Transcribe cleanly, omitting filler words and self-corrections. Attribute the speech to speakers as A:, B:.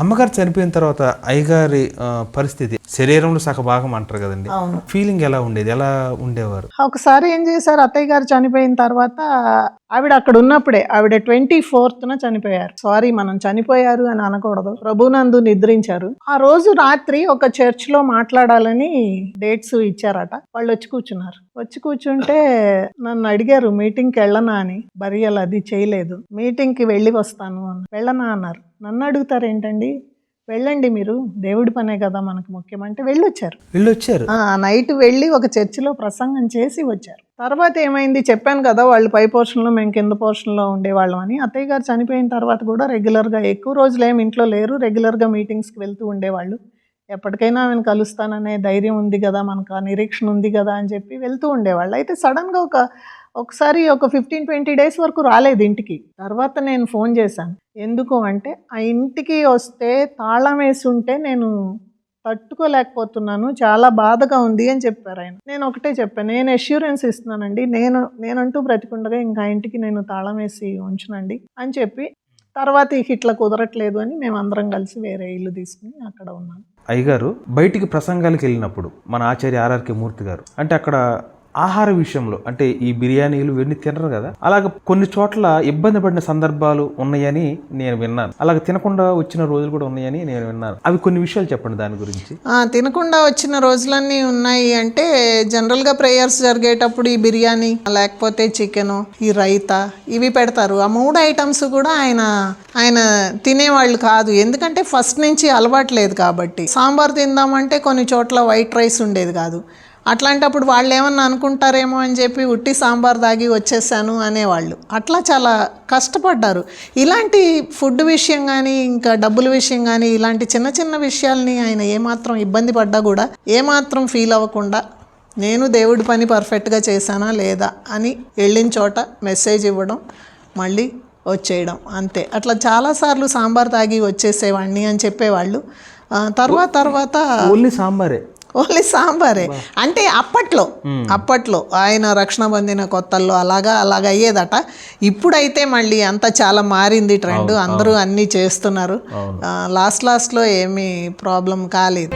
A: అమ్మగారు చనిపోయిన తర్వాత అయ్యగారి పరిస్థితి శరీరంలో సగ భాగం అంటారు కదండి, ఫీలింగ్ ఎలా ఉండేది, ఎలా ఉండేవారు?
B: ఒకసారి ఏం చేశారు, అత్తయ్య గారు చనిపోయిన తర్వాత ఆవిడ అక్కడ ఉన్నప్పుడే, ఆవిడ 24th చనిపోయారు. సారీ, మనం చనిపోయారు అని అనకూడదు, ప్రభునందు నిద్రించారు. ఆ రోజు రాత్రి ఒక చర్చ్ లో మాట్లాడాలని డేట్స్ ఇచ్చారట. వాళ్ళు వచ్చి కూర్చున్నారు. వచ్చి కూర్చుంటే నన్ను అడిగారు మీటింగ్కి వెళ్ళనా అని. బరియల్ అది చేయలేదు. మీటింగ్కి వెళ్ళి వస్తాను అని. వెళ్ళనా అన్నారు. నన్ను అడుగుతారు ఏంటండి, వెళ్ళండి మీరు, దేవుడి పనే కదా మనకు ముఖ్యం అంటే వెళ్ళొచ్చారు. నైట్ వెళ్ళి ఒక చర్చిలో ప్రసంగం చేసి వచ్చారు. తర్వాత ఏమైంది చెప్పాను కదా, వాళ్ళు పై పోర్షన్లో మేము కింద పోర్షన్లో ఉండేవాళ్ళం అని. అత్తయ్య గారు చనిపోయిన తర్వాత కూడా రెగ్యులర్గా, ఎక్కువ రోజులు ఏమి ఇంట్లో లేరు, రెగ్యులర్గా మీటింగ్స్కి వెళ్తూ ఉండేవాళ్ళు. ఎప్పటికైనా ఆమెను కలుస్తాననే ధైర్యం ఉంది కదా మనకు, ఆ నిరీక్షణ ఉంది కదా అని చెప్పి వెళ్తూ ఉండేవాళ్ళు. అయితే సడన్గా ఒకసారి ఒక 15-20 days వరకు రాలేదు ఇంటికి. తర్వాత నేను ఫోన్ చేశాను. ఎందుకు అంటే, ఆ ఇంటికి వస్తే తాళం వేసి ఉంటే నేను తట్టుకోలేకపోతున్నాను, చాలా బాధగా ఉంది అని చెప్పారు ఆయన. నేను ఒకటే చెప్పాను, నేను అష్యూరెన్స్ ఇస్తున్నానండి, నేనంటూ బ్రతికుండగా ఇంకా ఇంటికి నేను తాళం వేసి ఉంచునండి అని చెప్పి, తర్వాత ఇట్లా కుదరట్లేదు అని మేమందరం కలిసి వేరే ఇల్లు తీసుకుని అక్కడ ఉన్నాను.
A: అయ్యగారు బయటికి ప్రసంగాలకు వెళ్ళినప్పుడు మన ఆచార్య ఆర్ఆర్కే మూర్తి గారు అంటే అక్కడ ఆహార విషయంలో అంటే ఈ బిర్యానీలు ఇవన్నీ తినరు కదా, అలాగ కొన్ని చోట్ల ఇబ్బంది పడిన సందర్భాలు ఉన్నాయని నేను విన్నాను. అలాగ తినకుండా వచ్చిన రోజులు కూడా ఉన్నాయని నేను విన్నాను. అవి కొన్ని విషయాలు చెప్పండి దాని గురించి.
B: తినకుండా వచ్చిన రోజులన్నీ ఉన్నాయి అంటే, జనరల్గా ప్రేయర్స్ జరిగేటప్పుడు ఈ బిర్యానీ లేకపోతే చికెను, ఈ రైతా ఇవి పెడతారు. ఆ 3 items కూడా ఆయన తినేవాళ్ళు కాదు. ఎందుకంటే ఫస్ట్ నుంచి అలవాట్లేదు కాబట్టి. సాంబార్ తిందామంటే కొన్ని చోట్ల వైట్ రైస్ ఉండేది కాదు. అట్లాంటప్పుడు వాళ్ళు ఏమన్నా అనుకుంటారేమో అని చెప్పి ఉట్టి సాంబార్ దాగి వచ్చేసాను అనేవాళ్ళు. అట్లా చాలా కష్టపడ్డారు. ఇలాంటి ఫుడ్ విషయం కానీ, ఇంకా డబ్బుల విషయం కానీ, ఇలాంటి చిన్న చిన్న విషయాల్ని ఆయన ఏమాత్రం ఇబ్బంది పడ్డా కూడా ఏమాత్రం ఫీల్ అవ్వకుండా, నేను దేవుడి పని పర్ఫెక్ట్గా చేశానా లేదా అని వెళ్ళిన చోట మెసేజ్ ఇవ్వడం, మళ్ళీ వచ్చేయడం, అంతే. అట్లా చాలాసార్లు సాంబార్ తాగి వచ్చేసేవాడిని అని చెప్పేవాళ్ళు. తర్వాత ఓన్లీ సాంబారే. అంటే అప్పట్లో ఆయన రక్షణ పొందిన కొత్తల్లో అలాగా అయ్యేదట. ఇప్పుడైతే మళ్ళీ అంతా చాలా మారింది ట్రెండ్, అందరూ అన్నీ చేస్తున్నారు. లాస్ట్లో ఏమీ ప్రాబ్లం కాలేదు.